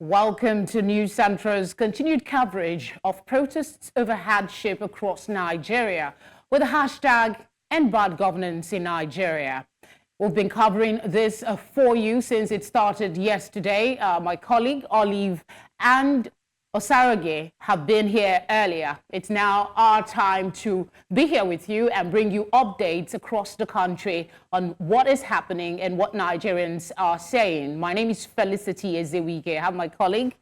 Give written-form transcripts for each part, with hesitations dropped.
Welcome to News Central's continued coverage of protests over hardship across Nigeria with the hashtag End Bad Governance in Nigeria. We've been covering this for you since it started yesterday. My colleague Olive and Osarage have been here earlier. It's now our time to be here with you and bring you updates across the country on what is happening and what Nigerians are saying. My name is Felicity Ezewike. I have my colleague.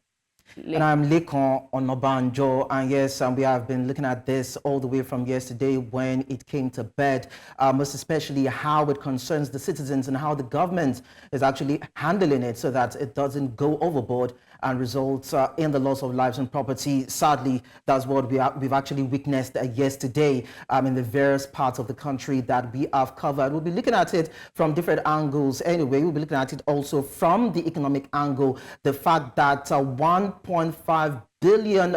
And I'm Lekon Onobanjo, and yes, we have been looking at this all the way from yesterday when it came to bed, most especially how it concerns the citizens and how the government is actually handling it so that it doesn't go overboard and results in the loss of lives and property. Sadly, that's what we've actually witnessed yesterday in the various parts of the country that we have covered. We'll be looking at it from different angles anyway. We'll be looking at it also from the economic angle. The fact that $1.5 billion,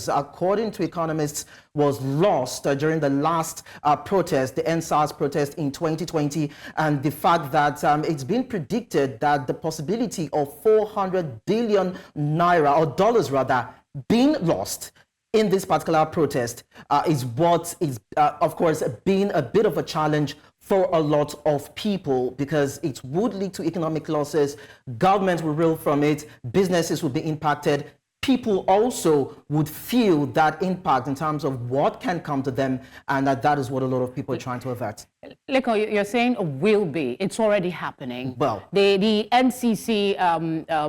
according to economists, was lost during the last protest, the NSAS protest in 2020, and the fact that it's been predicted that the possibility of 400 billion naira, or dollars rather, being lost in this particular protest is what is, of course, being a bit of a challenge for a lot of people, because it would lead to economic losses. Government will reel from it, businesses will be impacted. People also would feel that impact in terms of what can come to them, and that is what a lot of people are trying to avert. Leko, you're saying will be. It's already happening. Well, the NCC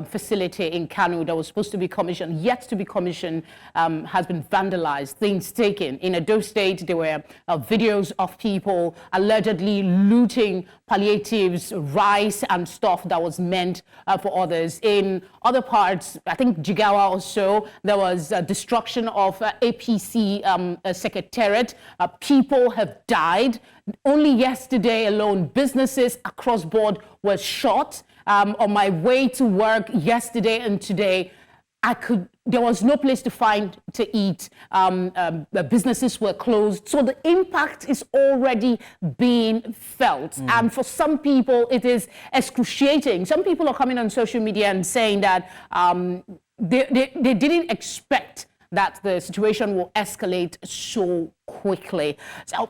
facility in Kano that was supposed to be commissioned, yet to be commissioned, has been vandalized, things taken. In Edo State, there were videos of people allegedly looting palliatives, rice and stuff that was meant for others. In other parts, I think Jigawa also, there was destruction of APC secretariat. People have died. Only yesterday alone, businesses across board were shot. On my way to work yesterday and today, there was no place to eat. Businesses were closed. So the impact is already being felt. And for some people, it is excruciating. Some people are coming on social media and saying that they didn't expect that the situation will escalate so quickly. So,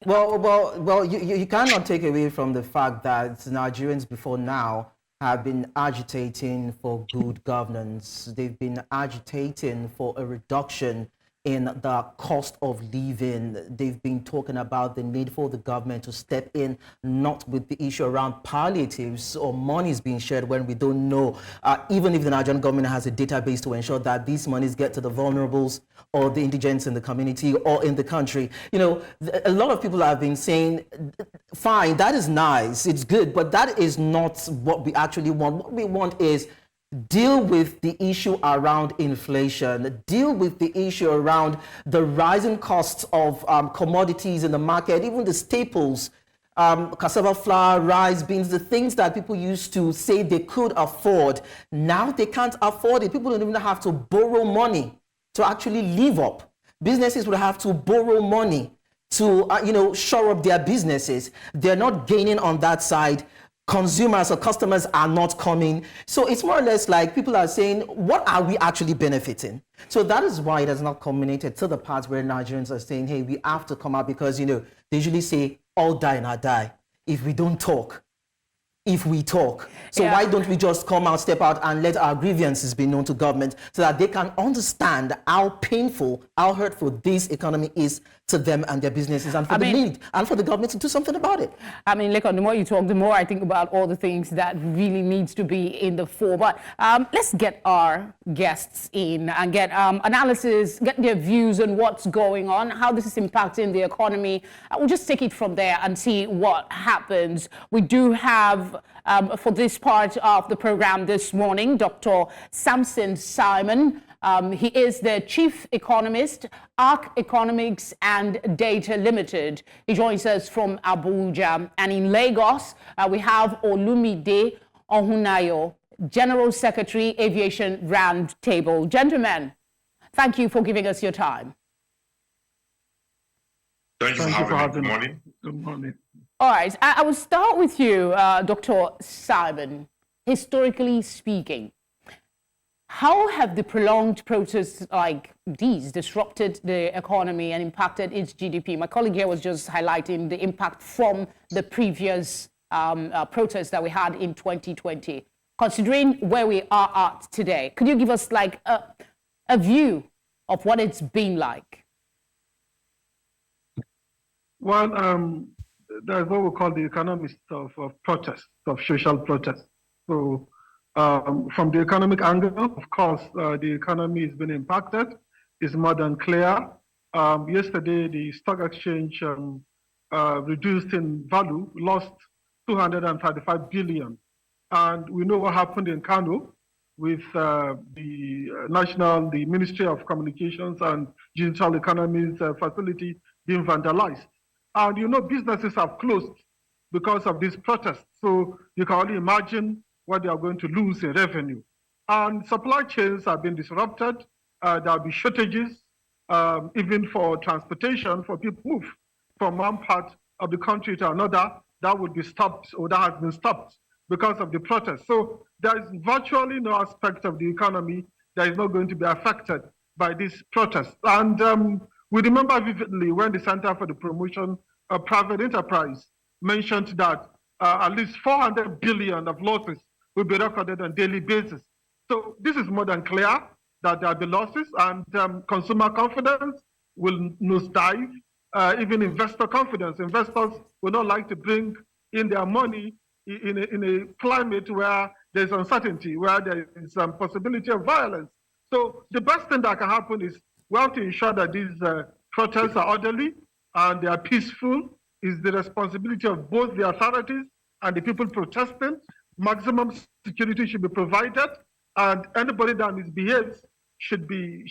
Well, you cannot take away from the fact that Nigerians before now have been agitating for good governance. They've been agitating for a reduction in the cost of living. They've been talking about the need for the government to step in, not with the issue around palliatives or monies being shared when we don't know, even if the Nigerian government has a database to ensure that these monies get to the vulnerables or the indigents in the community or in the country. You know, a lot of people have been saying, fine, that is nice, it's good, but that is not what we actually want. What we want is deal with the issue around inflation, deal with the issue around the rising costs of commodities in the market, even the staples, cassava flour, rice, beans, the things that people used to say they could afford. Now they can't afford it. People don't even have to borrow money to actually live up. Businesses will have to borrow money to, shore up their businesses. They're not gaining on that side. Consumers or customers are not coming. So it's more or less like people are saying, what are we actually benefiting? So that is why it has not culminated to the part where Nigerians are saying, hey, we have to come out, because, they usually say, all die and I die if we don't talk. If we talk. So why don't we just come out, step out, and let our grievances be known to government so that they can understand how painful, how hurtful this economy is to them and their businesses, and for the need and for the government to do something about it. I mean, Lekon, the more you talk, the more I think about all the things that really needs to be in the fore. But let's get our guests in and get analysis, get their views on what's going on, how this is impacting the economy. We'll just take it from there and see what happens. We do have, for this part of the program this morning, Dr. Samson Simon. He is the chief economist, ARC Economics and Data Limited. He joins us from Abuja. And in Lagos, we have Olumide Ohunayo, General Secretary, Aviation Roundtable. Gentlemen, thank you for giving us your time. Thank you for having me. Good morning. Good morning. All right, I will start with you, Dr. Simon. Historically speaking, How have the prolonged protests like these disrupted the economy and impacted its GDP? My colleague here was just highlighting the impact from the previous protests that we had in 2020. Considering where we are at today, could you give us like a view of what it's been like? Well, there's what we call the economics of protest, of social protest. So from the economic angle, of course, the economy has been impacted. It's more than clear. Yesterday, the stock exchange reduced in value, lost 235 billion. And we know what happened in Kano with the Ministry of Communications and Digital Economies facility being vandalized. And you know, businesses have closed because of these protests. So you can only imagine what they are going to lose in revenue. And supply chains have been disrupted. There will be shortages, even for transportation, for people move from one part of the country to another. That would be stopped, or that has been stopped because of the protests. So there is virtually no aspect of the economy that is not going to be affected by these protests. And we remember vividly when the Center for the Promotion of Private Enterprise mentioned that at least 400 billion of losses will be recorded on a daily basis. So this is more than clear that there will be losses, and consumer confidence will nosedive, even investor confidence. Investors will not like to bring in their money in a climate where there's uncertainty, where there is some possibility of violence. So the best thing that can happen is we have to ensure that these protests are orderly and they are peaceful. Is the responsibility of both the authorities and the people protesting. Maximum security should be provided, and anybody that misbehaves should be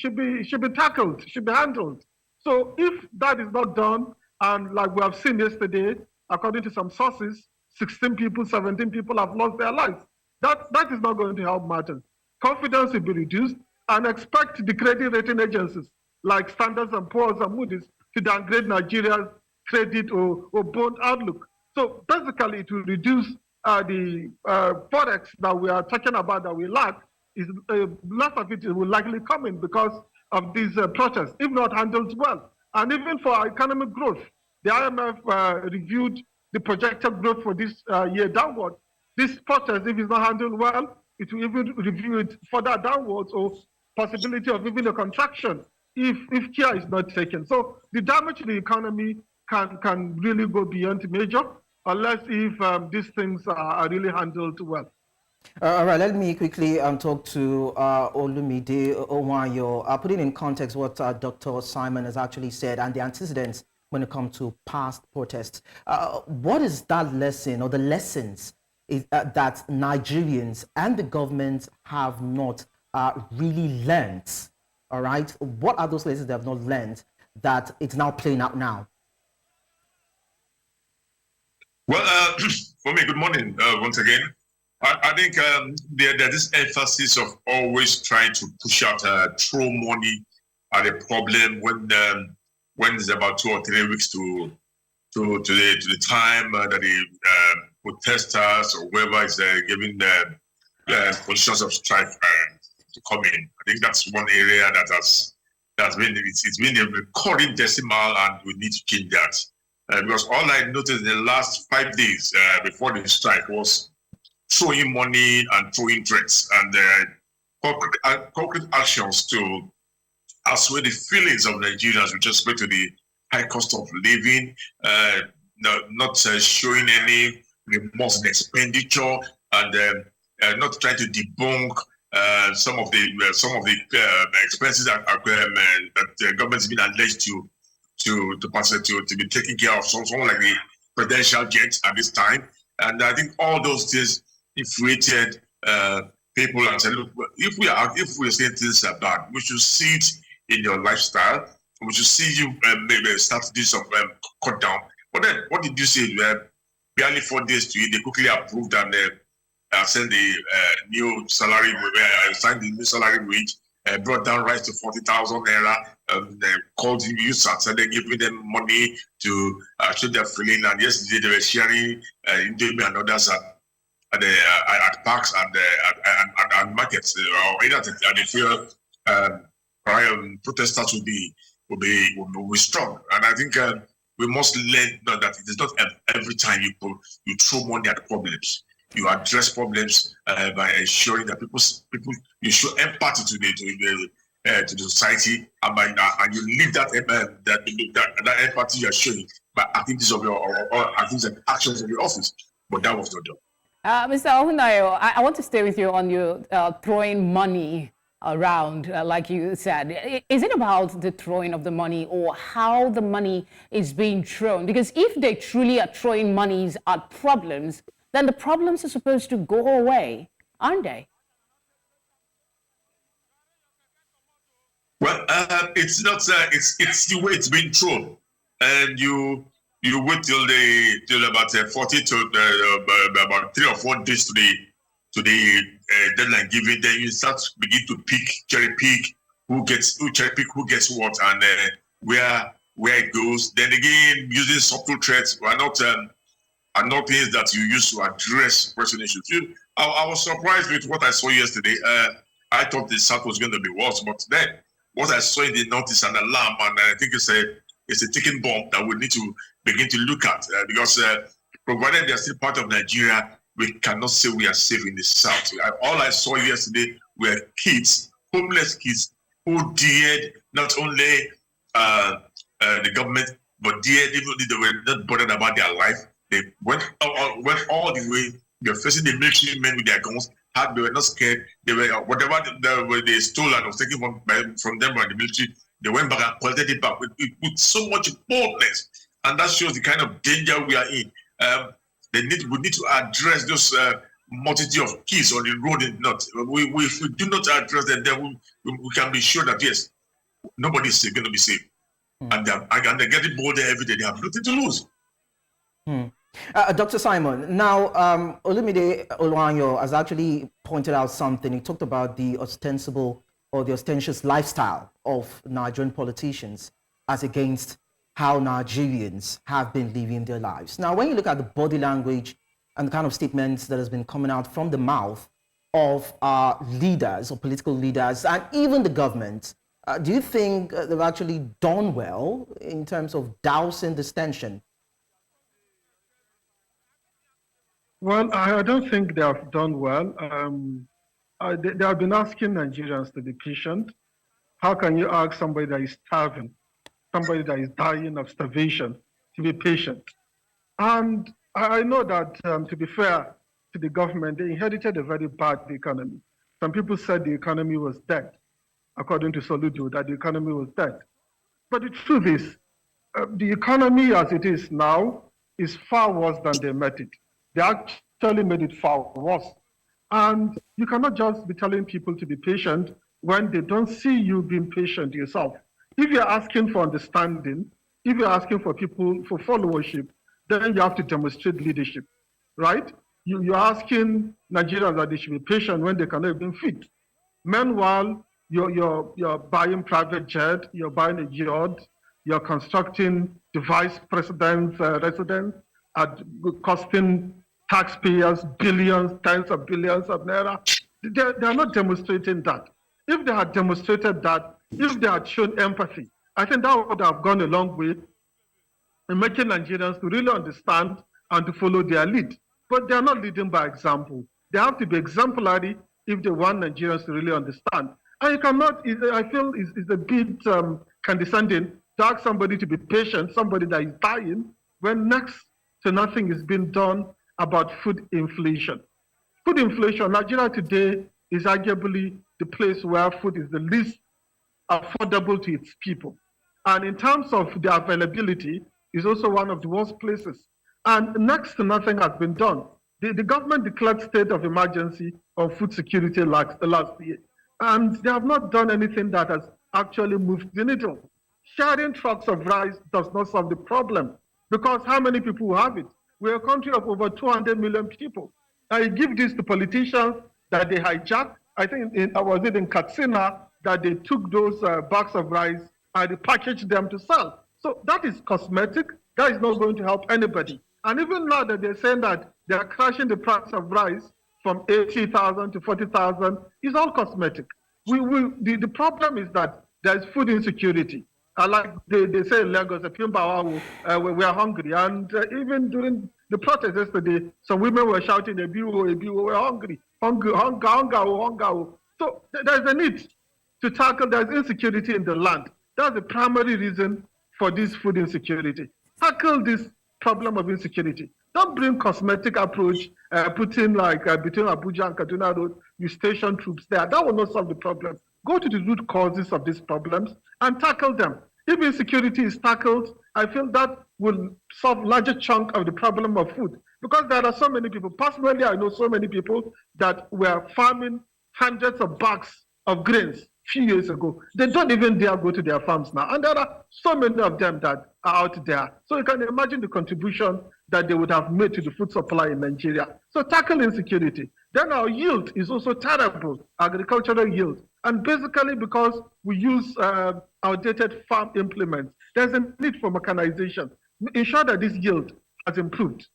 tackled, should be handled. So if that is not done, and like we have seen yesterday, according to some sources, 16 people, 17 people have lost their lives. That is not going to help matters. Confidence will be reduced, and expect the credit rating agencies like Standard & Poor's and Moody's to downgrade Nigeria's credit or bond outlook. So basically, it will reduce the forex that we are talking about that we lack. Is lot of it will likely come in because of these protests, if not handled well. And even for our economic growth, the IMF reviewed the projected growth for this year downward. This protest, if it's not handled well, it will even review it further downwards, or possibility of even a contraction if care is not taken. So the damage to the economy can really go beyond major, unless if these things are really handled well. All right, let me quickly talk to Olumide Owanyo, putting in context what Dr. Simon has actually said and the antecedents when it comes to past protests. What is that lesson, or the lessons that Nigerians and the government have not really learned? All right, what are those lessons they have not learned that it's now playing out now? Well, for me, good morning once again. I think there's this emphasis of always trying to push out, throw money at a problem when it's about 2 or 3 weeks to the time that the protesters or whoever is giving the conditions of strike to come in. I think that's one area that it's been a recurring decimal, and we need to change that. Because all I noticed in the last 5 days before the strike was throwing money and throwing threats and concrete actions to assuage the feelings of Nigerians with respect to the high cost of living, not showing any remorse in expenditure, and not trying to debunk some of the expenses that the government has been alleged to be taking care of, something like the presidential jet at this time. And I think all those things infuriated people and said, look, if we're saying things are bad, we should see it in your lifestyle. We should see you maybe start to do some cut down. But then, what did you say? Barely 4 days to it, they quickly approved and sent the new salary, signed the new salary wage, brought down rice to 40,000 naira, called the youth and started giving them money to show their feeling. And yesterday they were sharing Indomie and others. at parks and markets, or either at the fuel protesters will be strong. And I think we must learn that it is not every time you throw money at problems. You address problems by ensuring that people you show empathy to the society, and you leave that empathy you are showing by activities of your activities and actions of your office. But that was not done. Mr. Ohunayo, I want to stay with you on your throwing money around, like you said. Is it about the throwing of the money or how the money is being thrown? Because if they truly are throwing monies at problems, then the problems are supposed to go away, aren't they? Well, it's not. It's the way it's been thrown, and you wait till about 40 to about 3 or 4 days to the deadline given. Then you begin to cherry pick who gets what, and where it goes. Then again, using subtle threats are not things that you use to address pressing issues. I was surprised with what I saw yesterday. I thought the South was going to be worse, but then what I saw in the north is an alarm, and I think it's a ticking bomb that we need to begin to look at because provided they are still part of Nigeria, we cannot say we are safe in the South. All I saw yesterday were kids, homeless kids, who dared not only the government, but dared even if they were not bothered about their life. They went all the way. They were facing the military men with their guns. They were not scared. They were whatever they stole and was taken from them by the military. They went back and collected it back with so much boldness, and that shows the kind of danger we are in. We need to address those multitude of kids on the road in the north. If we do not address them, then we can be sure that yes, nobody is going to be safe, and they're getting bolder every day. They have nothing to lose. Dr. Simon, now Olumide Oluwanyo has actually pointed out something. He talked about the ostentatious lifestyle of Nigerian politicians as against how Nigerians have been living their lives. Now, when you look at the body language and the kind of statements that has been coming out from the mouth of our leaders or political leaders and even the government, do you think they've actually done well in terms of dousing this tension? Well, I don't think they have done well. They have been asking Nigerians to be patient. How can you ask somebody that is starving, somebody that is dying of starvation, to be patient? And I know that, to be fair to the government, they inherited a very bad economy. Some people said the economy was dead, according to Soludo, that the economy was dead. But the truth is, the economy as it is now is far worse than they met it. They actually made it far worse. And you cannot just be telling people to be patient when they don't see you being patient yourself. If you're asking for understanding, if you're asking for people for followership, then you have to demonstrate leadership, right? You're asking Nigerians that they should be patient when they cannot even fit. Meanwhile, you're buying private jet, you're buying a yacht, you're constructing the vice president's residence at costing taxpayers billions, tens of billions of naira. They are not demonstrating that. If they had demonstrated that, if they had shown empathy, I think that would have gone a long way in making Nigerians to really understand and to follow their lead. But they are not leading by example. They have to be exemplary if they want Nigerians to really understand. And you cannot, I feel it's a bit condescending to ask somebody to be patient, somebody that is dying, when next to nothing is being done about food inflation. Food inflation, Nigeria today is arguably the place where food is the least affordable to its people. And in terms of the availability, is also one of the worst places. And next to nothing has been done. The government declared state of emergency on food security last year. And they have not done anything that has actually moved the needle. Sharing trucks of rice does not solve the problem, because how many people have it? We're a country of over 200 million people. I give this to politicians that they hijacked. I think was it in Katsina that they took those bags of rice and they packaged them to sell. So that is cosmetic. That is not going to help anybody. And even now that they're saying that They are crashing the price of rice from 80,000 to 40,000. It's all cosmetic. The problem is that there's food insecurity. Like they say in Lagos, we are hungry. And even during the protest yesterday, some women were shouting, Ebiwo, we're hungry. Hunger. So there's a need to tackle, there's insecurity in the land. That's the primary reason for this food insecurity. Tackle this problem of insecurity. Don't bring cosmetic approach, putting like between Abuja and Kaduna Road, you station troops there. That will not solve the problem. Go to the root causes of these problems and tackle them. If insecurity is tackled, I feel that will solve larger chunk of the problem of food. Because there are so many people, personally I know so many people that were farming hundreds of bags of grains few years ago. They don't even dare go to their farms now. And there are so many of them that are out there. So you can imagine the contribution that they would have made to the food supply in Nigeria. So tackle insecurity. Then our yield is also terrible, agricultural yield. And basically because we use outdated farm implements, there's a need for mechanization. Ensure that this yield has improved.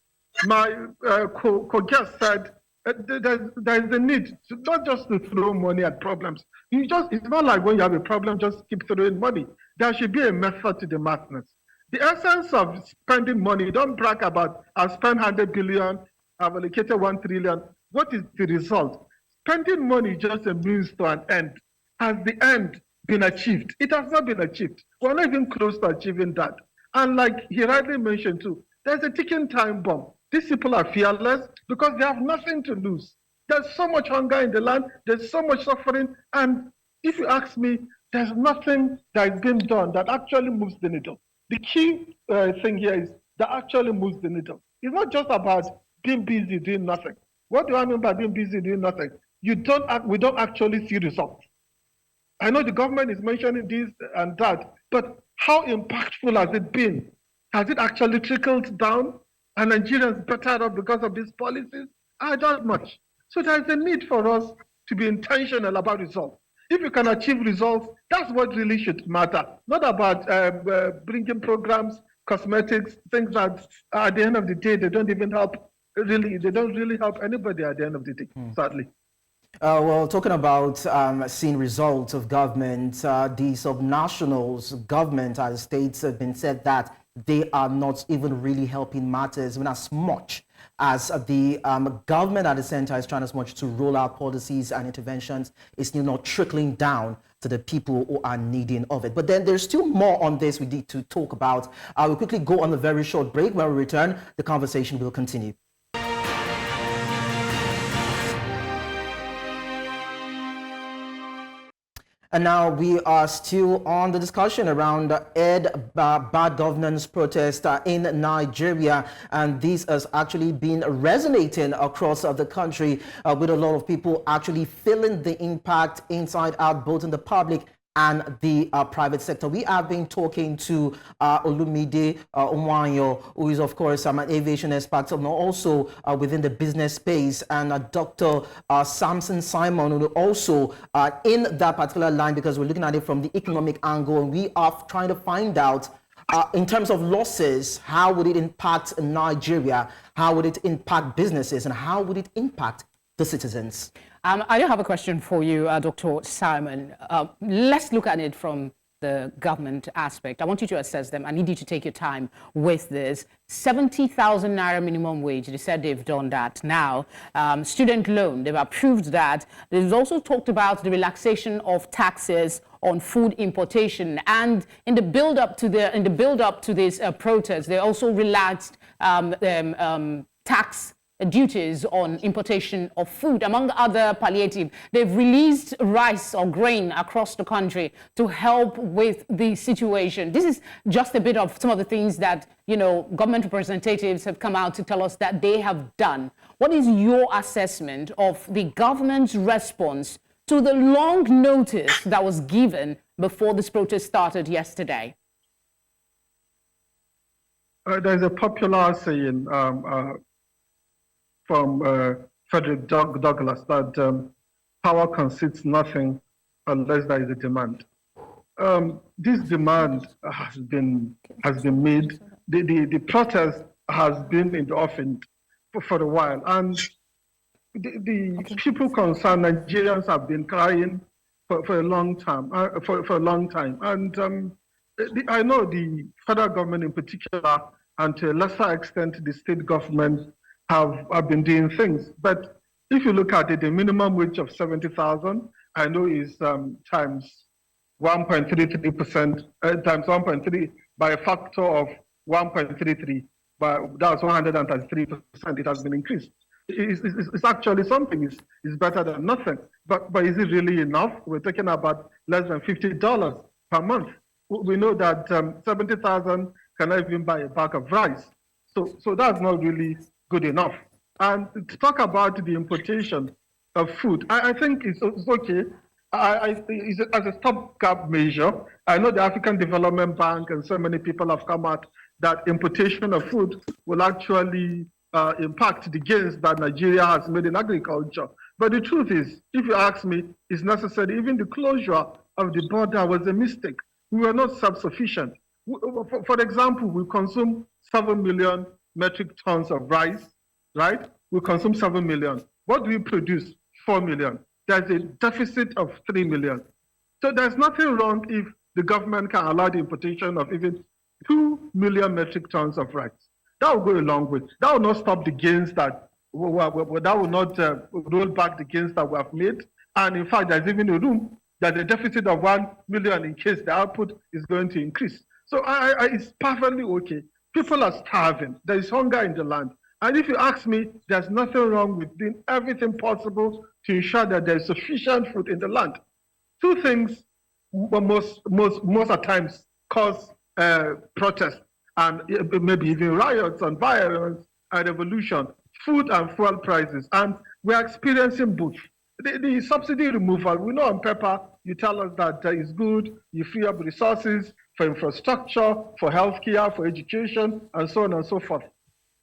My co-guest said there's a need to not just to throw money at problems. It's not like when you have a problem, just keep throwing money. There should be a method to the madness. The essence of spending money, don't brag about, I've spent 100 billion, I've allocated 1 trillion. What is the result? Spending money is just a means to an end. Has the end been achieved? It has not been achieved. We're not even close to achieving that. And like he rightly mentioned too, there's a ticking time bomb. These people are fearless because they have nothing to lose. There's so much hunger in the land, there's so much suffering, and if you ask me, there's nothing that is being done that actually moves the needle. The key thing here is that actually moves the needle. It's not just about being busy doing nothing. What do I mean by being busy doing nothing? We don't actually see results. I know the government is mentioning this and that, but how impactful has it been? Has it actually trickled down? Are Nigerians better off because of these policies? Not much. So there's a need for us to be intentional about results. If you can achieve results, that's what really should matter. Not about bringing programs, cosmetics, things that at the end of the day, they don't even help. Really, they don't really help anybody at the end of the day, sadly. Well, talking about seeing results of government, the subnationals government as states have been said that they are not even really helping matters even as much as the government at the center is trying as much to roll out policies and interventions. It's still not trickling down to the people who are needing of it. But then there's still more on this we need to talk about. We'll quickly go on a very short break. When we return, the conversation will continue. And now we are still on the discussion around bad governance protest in Nigeria. And this has actually been resonating across the country with a lot of people actually feeling the impact inside out, both in the public and the private sector. We have been talking to Olumide Onwanyo, who is, of course, an aviation expert, and also within the business space, and Dr. Samson Simon, who also in that particular line, because we're looking at it from the economic angle, and we are trying to find out in terms of losses, how would it impact Nigeria? How would it impact businesses? And how would it impact the citizens? I do have a question for you, Dr. Simon. Let's look at it from the government aspect. I want you to assess them. I need you to take your time with this. 70,000 naira minimum wage. They said they've done that now. Student loan, they've approved that. They've also talked about the relaxation of taxes on food importation, and in the build-up to this protest, they also relaxed tax duties on importation of food, among other palliative. They've released rice or grain across the country to help with the situation. This is just a bit of some of the things that, government representatives have come out to tell us that they have done. What is your assessment of the government's response to the long notice that was given before this protest started yesterday? There's a popular saying from Frederick Douglass that power concedes nothing unless there is a demand. This demand has been made. The protest has been in the offing for a while. And the people concerned, Nigerians, have been crying for a long time. And I know the federal government in particular, and to a lesser extent the state government, have been doing things. But if you look at it, the minimum wage of 70,000, I know is times 1.33%, times 1.3 by a factor of 1.33, but that's 133%. It has been increased. It's actually something. It's better than nothing. But is it really enough? We're talking about less than $50 per month. We know that 70,000 cannot even buy a bag of rice. So that's not really good enough. And to talk about the importation of food, I think it's okay. It's as a stopgap measure. I know the African Development Bank and so many people have come out that importation of food will actually impact the gains that Nigeria has made in agriculture. But the truth is, if you ask me, it's necessary. Even the closure of the border was a mistake. We were not self-sufficient. For example, we consume 7 million metric tons of rice, right? We consume 7 million. What do we produce? 4 million. There's a deficit of 3 million. So there's nothing wrong if the government can allow the importation of even 2 million metric tons of rice. That will go a long way. That will not stop the gains that will not roll back the gains that we have made. And in fact, there's even a room that the deficit of 1 million in case the output is going to increase. So it's perfectly okay. People are starving. There is hunger in the land. And if you ask me, there's nothing wrong with doing everything possible to ensure that there's sufficient food in the land. Two things most at times cause protests and maybe even riots and violence and revolution: food and fuel prices. And we're experiencing both. The subsidy removal, we know on paper, you tell us that it's good, you free up resources for infrastructure, for healthcare, for education, and so on and so forth.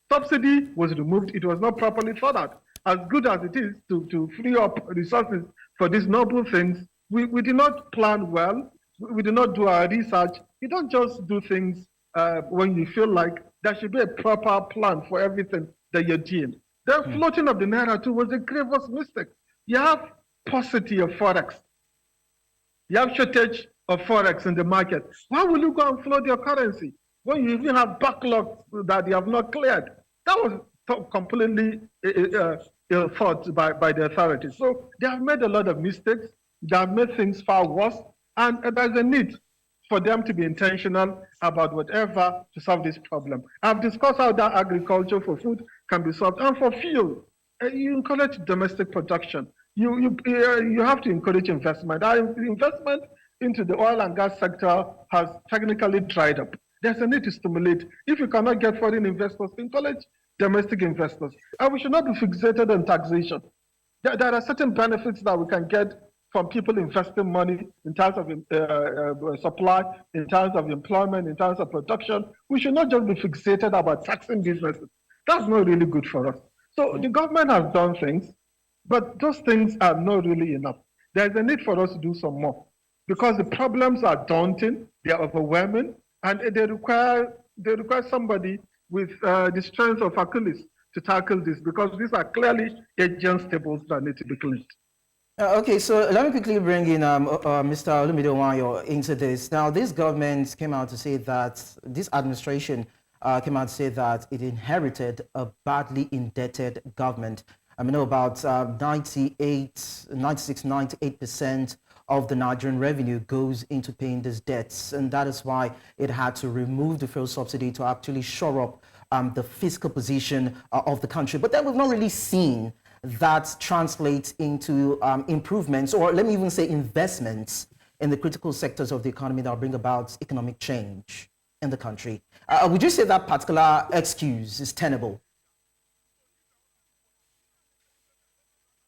Subsidy was removed. It was not properly thought out. As good as it is to free up resources for these noble things, we did not plan well. We did not do our research. You don't just do things when you feel like. There should be a proper plan for everything that you're doing. The floating of the Naira too was a grievous mistake. You have paucity of Forex. You have shortage of Forex in the market. Why will you go and float your currency when you even have backlogs that you have not cleared? That was completely ill thought by the authorities. So they have made a lot of mistakes. They have made things far worse. And there's a need for them to be intentional about whatever to solve this problem. I've discussed how that agriculture for food can be solved. And for fuel, you encourage domestic production. You have to encourage investment. Our investment into the oil and gas sector has technically dried up. There's a need to stimulate. If you cannot get foreign investors, encourage domestic investors. And we should not be fixated on taxation. There are certain benefits that we can get from people investing money in terms of supply, in terms of employment, in terms of production. We should not just be fixated about taxing businesses. That's not really good for us. So the government has done things, but those things are not really enough. There's a need for us to do some more because the problems are daunting, they are overwhelming, and they require somebody with the strength of Achilles to tackle this, because these are clearly agent stables that need to be cleaned. Okay, so let me quickly bring in Mr. Olumide Nwayo into this. Now, this government came out to say that, this administration came out to say that it inherited a badly indebted government. I mean, about 98% of the Nigerian revenue goes into paying these debts. And that is why it had to remove the fuel subsidy to actually shore up the fiscal position of the country. But then we've not really seen that translates into improvements, or let me even say investments in the critical sectors of the economy that will bring about economic change in the country. Would you say that particular excuse is tenable?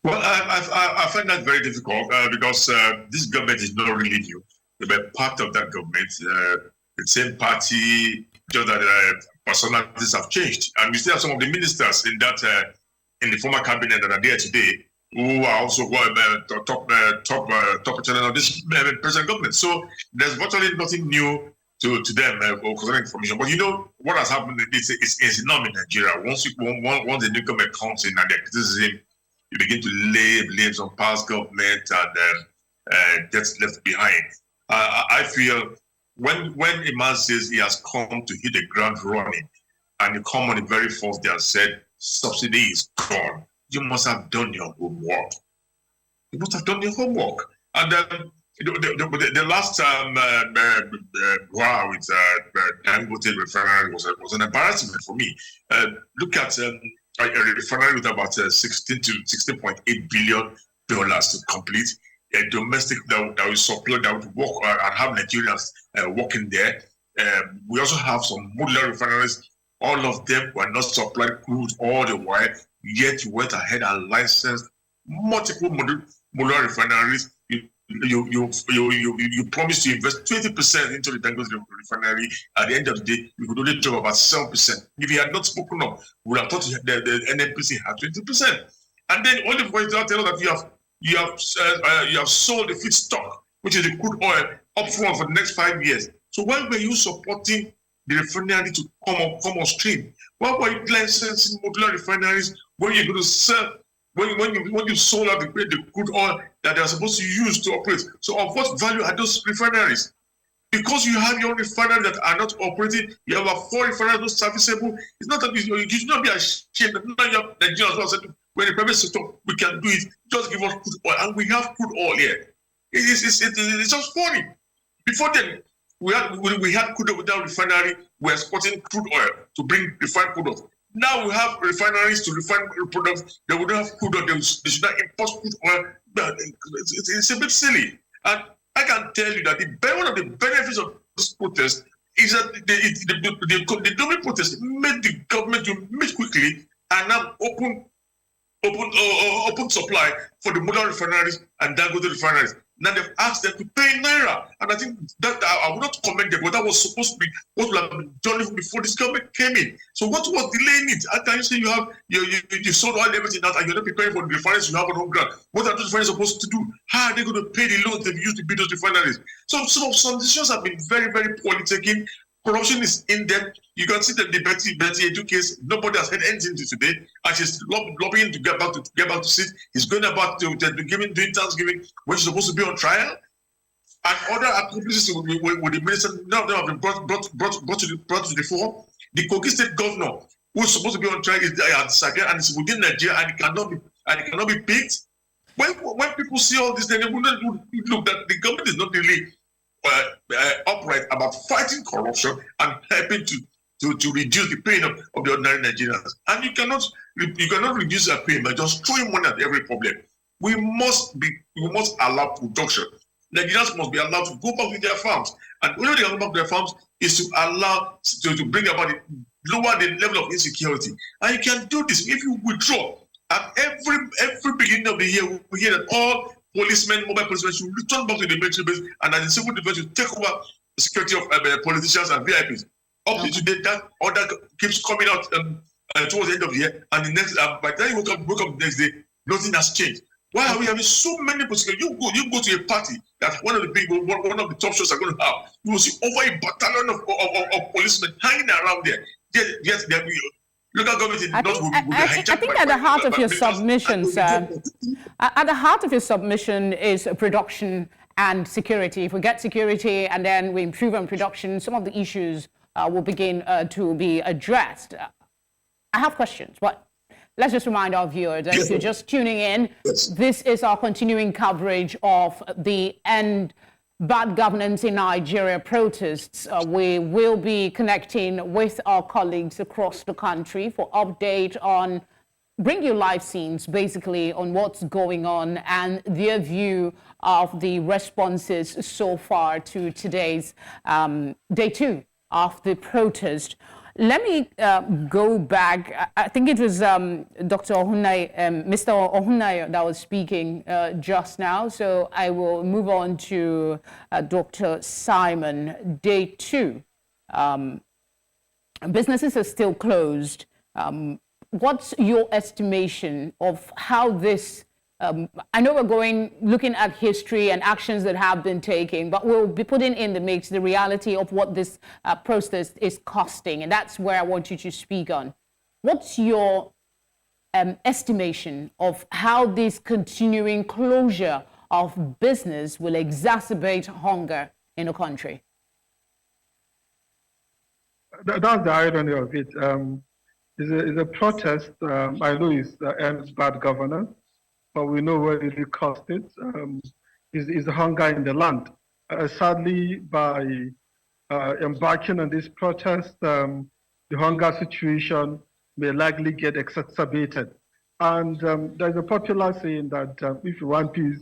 Well, I find that very difficult because this government is not really new. They were part of that government, the same party, just that personalities have changed. And we still have some of the ministers in that in the former cabinet that are there today who are also top channel of this present government. So there's virtually nothing new to them concerning information. But you know what has happened is enormous in Nigeria. Once the newcomer comes in and the criticism, you begin to lay blames on past government and gets left behind. I feel when a man says he has come to hit the ground running, and you come on the very first day and said subsidy is gone, you must have done your homework. You must have done your homework. And the last wow with Dangote refinery was an embarrassment for me. Look at a refinery with about 16 to 16.8 billion dollars to complete. A domestic that will supply, that would work and have Nigerians working there. We also have some modular refineries. All of them were not supplied crude all the while, yet you went ahead and licensed multiple modular refineries. You promised to invest 20% into the Dangote refinery. At the end of the day, you could only drop about 7%. If you had not spoken up, we would have thought the NNPC had 20%. And then all the voice tell us that you have sold the feedstock, which is the crude oil, upfront for the next 5 years. So why were you supporting the refinery to come on stream? Why were you licensing modular refineries when you're going to sell? When you sold out the crude oil that they are supposed to use to operate. So of what value are those refineries? Because you have your own refineries that are not operating, you have about 4 refineries not serviceable. It's not that you should not be ashamed that now you have Nigerians said, when the private sector, we can do it, just give us crude oil. And we have crude oil here. It's just funny. Before then, we had crude oil without refinery, we are exporting crude oil to bring refined products. Now we have refineries to refine products. They would have crude oil. They should not import crude oil. It's a bit silly. And I can tell you that one of the benefits of this protest is that the Domi protest made the government to meet quickly and now open supply for the modular refineries and Dangote refineries. Now they've asked them to pay in naira, and I think that I would not commend them, but that was supposed to be what would have been done even before this government came in. So what was delaying it? How can you say you sold all everything out and you're not preparing for the refineries you have on home ground? What are those refineries supposed to do? How are they going to pay the loans they've used to build those refineries? So some decisions have been very, very poorly taken. Corruption is in depth. You can see that the Betty Edu case, nobody has heard anything to today, and she's lobbying to get back to sit. He's going about doing Thanksgiving when she's supposed to be on trial. And other accomplices with the minister, none of them have been brought to the fore. The Kogi State governor, who's supposed to be on trial, is and it's within Nigeria, and it cannot be picked. When people see all this, then they will not look that the government is not really upright about fighting corruption and helping to reduce the pain of the ordinary Nigerians. And you cannot reduce that pain by just throwing money at every problem. We must allow production. Nigerians must be allowed to go back to their farms. And the only way they can go back to their farms is to allow to bring about lower the level of insecurity. And you can do this if you withdraw. At every beginning of the year, we hear that all mobile policemen should return back to the military base, and as the civil defense should take over the security of politicians and VIPs. Up to today, that order keeps coming out towards the end of the year, and the next by the time you wake up the next day, nothing has changed. Why are we having so many prosecutors? You go to a party that one of the top shows are going to have. You will see over a battalion of policemen hanging around there. Yes, local government is not. I think at the heart of your submission, sir, at the heart of your submission is production and security. If we get security and then we improve on production, some of the issues will begin to be addressed. I have questions, but let's just remind our viewers that if you're just tuning in, this is our continuing coverage of the End Bad Governance in Nigeria protests. We will be connecting with our colleagues across the country for update on, bring you live scenes basically on what's going on and their view of the responses so far to today's day 2 of the protest. Let me go back. I think it was Dr. Ohunay, Mr. Ohunay that was speaking just now. So I will move on to Dr. Simon. Day 2. Businesses are still closed. What's your estimation of how this I know we're looking at history and actions that have been taken, but we'll be putting in the mix the reality of what this protest is costing. And that's where I want you to speak on. What's your estimation of how this continuing closure of business will exacerbate hunger in the country? That's the irony of it. It's a protest. I know it's ends bad governance, but we know what it really cost it. Is hunger in the land. Sadly, by embarking on this protest, the hunger situation may likely get exacerbated. And there's a popular saying that if you want peace,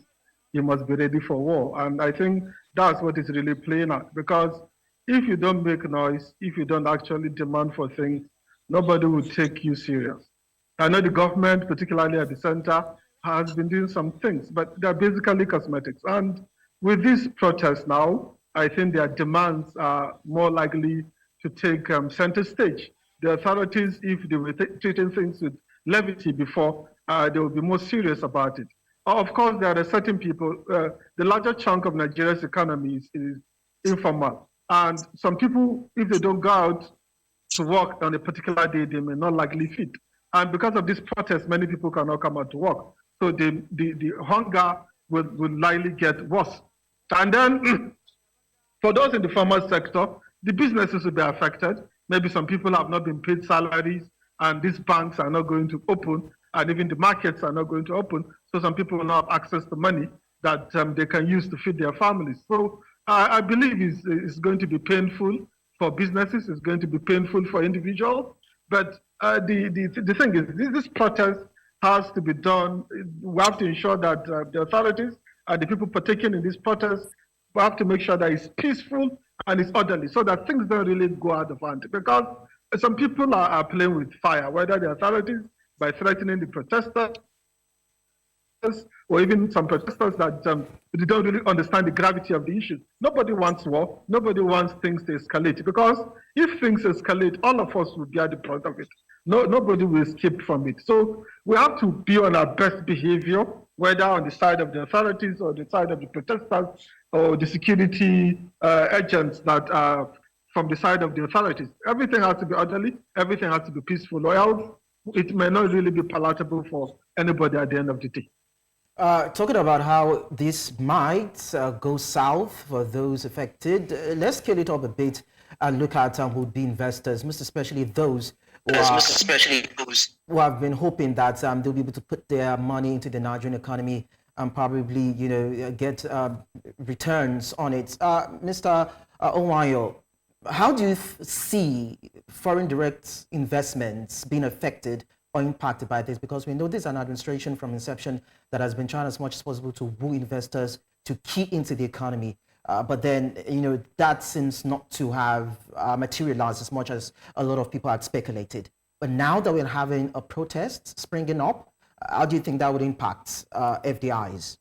you must be ready for war. And I think that's what is really playing out. Because if you don't make noise, if you don't actually demand for things, nobody will take you serious. I know the government, particularly at the center, has been doing some things, but they're basically cosmetics. And with this protest now, I think their demands are more likely to take center stage. The authorities, if they were treating things with levity before, they will be more serious about it. Of course, there are certain people, the larger chunk of Nigeria's economy is informal. And some people, if they don't go out to work on a particular day, they may not likely fit. And because of this protest, many people cannot come out to work. So the hunger will likely get worse. And then for those in the formal sector, the businesses will be affected. Maybe some people have not been paid salaries and these banks are not going to open and even the markets are not going to open. So some people will not have access to money that they can use to feed their families. So I believe it's going to be painful for businesses. It's going to be painful for individuals. But the thing is, this protest has to be done. We have to ensure that the authorities and the people partaking in this protest, we have to make sure that it's peaceful and it's orderly so that things don't really go out of hand. Because some people are playing with fire, whether the authorities by threatening the protesters, or even some protesters that they don't really understand the gravity of the issue. Nobody wants war. Nobody wants things to escalate, because if things escalate, all of us will bear the brunt of it. Nobody will escape from it. So we have to be on our best behavior, whether on the side of the authorities or the side of the protesters or the security agents that are from the side of the authorities. Everything has to be orderly. Everything has to be peaceful, or else it may not really be palatable for anybody at the end of the day. Talking about how this might go south for those affected, let's scale it up a bit and look at who would be investors, most especially those who have been hoping that they'll be able to put their money into the Nigerian economy and probably, get returns on it. Mr. Owayo, how do you see foreign direct investments being affected or impacted by this? Because we know this is an administration from inception that has been trying as much as possible to woo investors to key into the economy. But then, that seems not to have materialized as much as a lot of people had speculated. But now that we're having a protest springing up, how do you think that would impact FDIs?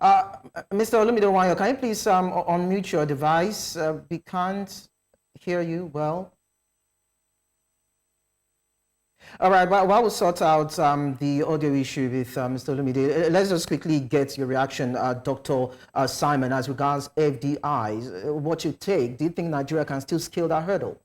Mr. Olumide, can you please unmute your device? We can't hear you well. All right, while we sort out the audio issue with Mr. Olumide, let's just quickly get your reaction, Dr. Simon, as regards FDIs. What you take, do you think Nigeria can still scale that hurdle?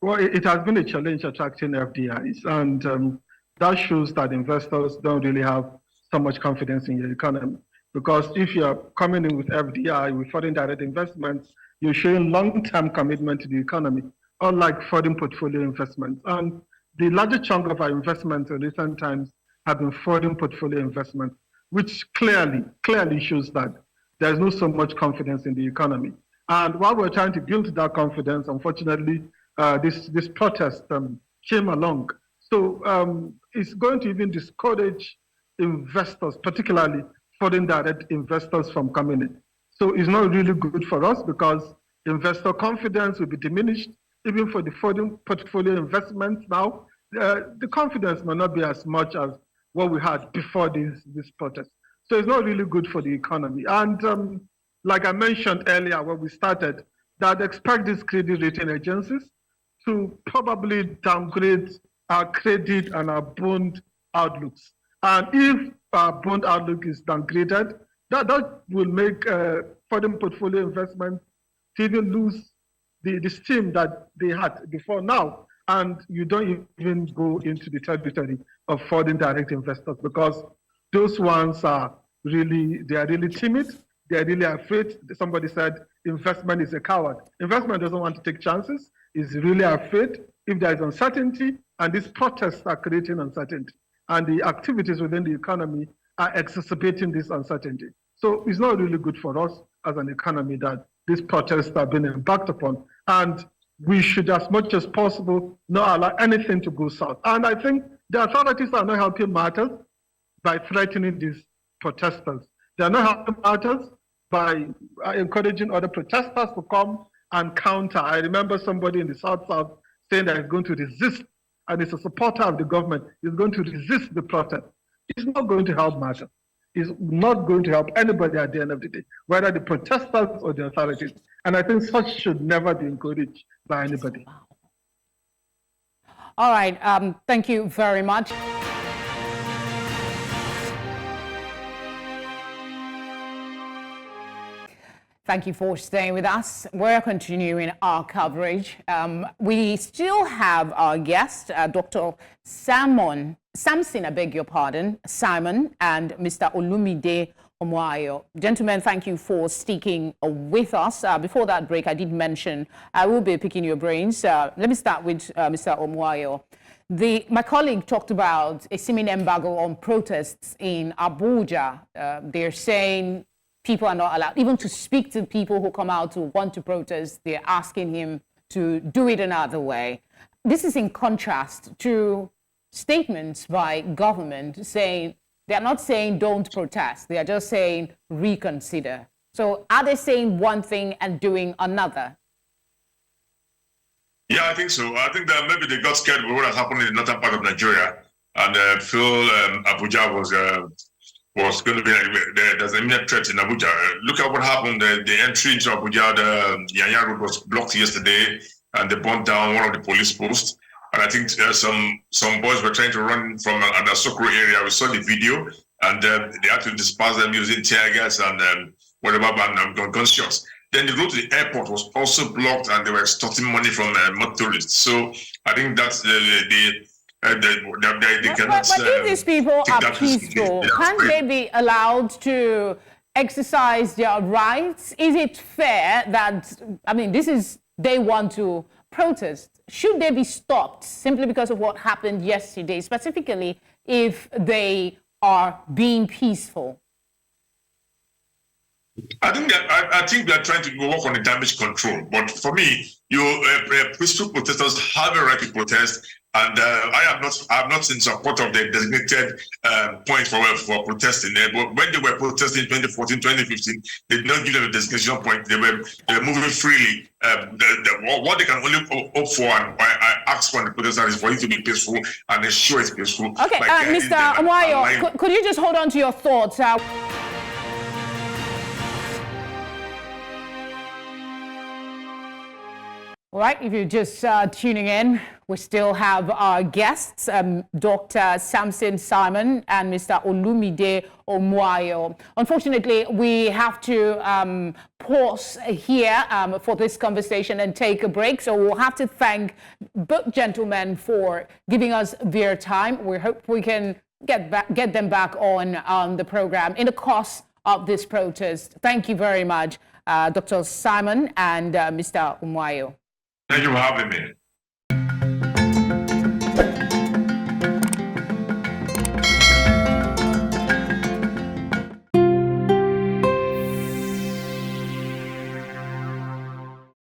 Well, it has been a challenge attracting FDIs, and that shows that investors don't really have so much confidence in your economy. Because if you're coming in with FDI, with foreign direct investments, you're showing long-term commitment to the economy, unlike foreign portfolio investments. And the larger chunk of our investments in recent times have been foreign portfolio investments, which clearly shows that there's not so much confidence in the economy. And while we're trying to build that confidence, unfortunately, this protest came along. So it's going to even discourage investors, particularly foreign direct investors, from coming in. So it's not really good for us, because investor confidence will be diminished. Even for the foreign portfolio investments now, the confidence may not be as much as what we had before this protest. So it's not really good for the economy. And like I mentioned earlier when we started, that expect these credit rating agencies to probably downgrade our credit and our bond outlooks. And if our bond outlook is downgraded, that will make foreign portfolio investment to even lose the steam that they had before now. And you don't even go into the territory of foreign direct investors, because those ones are really timid. They are really afraid. Somebody said investment is a coward. Investment doesn't want to take chances. It's really afraid if there is uncertainty, and these protests are creating uncertainty. And the activities within the economy are exacerbating this uncertainty. So it's not really good for us as an economy that these protests are being embarked upon. And we should, as much as possible, not allow anything to go south. And I think the authorities are not helping matters by threatening these protesters. They are not helping matters by encouraging other protesters to come and counter. I remember somebody in the South saying that he's going to resist, and is a supporter of the government, is going to resist the protest. It's not going to help matters. It's not going to help anybody at the end of the day, whether the protesters or the authorities. And I think such should never be encouraged by anybody. All right. Thank you very much. Thank you for staying with us. We're continuing our coverage. We still have our guest, Dr. Samson, I beg your pardon, Simon, and Mr. Olumide Omoayo. Gentlemen, thank you for sticking with us. Before that break, I did mention I will be picking your brains. Let me start with Mr. Omoayo. My colleague talked about a seeming embargo on protests in Abuja. They're saying people are not allowed even to speak to people who come out to want to protest. They're asking him to do it another way. This is in contrast to statements by government saying, they're not saying don't protest. They are just saying reconsider. So are they saying one thing and doing another? Yeah, I think so. I think that maybe they got scared with what has happened in the northern part of Nigeria, and feel Abuja was going to be there's an imminent threat in Abuja. Look at what happened. The entry into Abuja, the Yanya Road was blocked yesterday, and they burnt down one of the police posts. And I think some boys were trying to run from an Asokoro area. We saw the video, and they had to disperse them using tear gas and whatever, and gunshots. Then the road to the airport was also blocked, and they were extorting money from motorists. So I think that's they cannot. But if these people are peaceful, can't they be allowed to exercise their rights? Is it fair that, I mean, they want to protest? Should they be stopped simply because of what happened yesterday, specifically if they are being peaceful? I think they're trying to work on the damage control. But for me, peaceful protesters have a right to protest. And I'm not in support of the designated point for protesting there. But when they were protesting in 2014, 2015, they did not give them a designation point. They were moving freely. What they can only hope for and I ask for the protesters is for it to be peaceful and ensure it's peaceful. Okay, Mr. Omoayo, could you just hold on to your thoughts? All right, if you're just tuning in, we still have our guests, Dr. Samson Simon and Mr. Olumide Omoayo. Unfortunately, we have to pause here for this conversation and take a break. So we'll have to thank both gentlemen for giving us their time. We hope we can get them back on the program in the course of this protest. Thank you very much, Dr. Simon and Mr. Omoayo. Thank you for having me.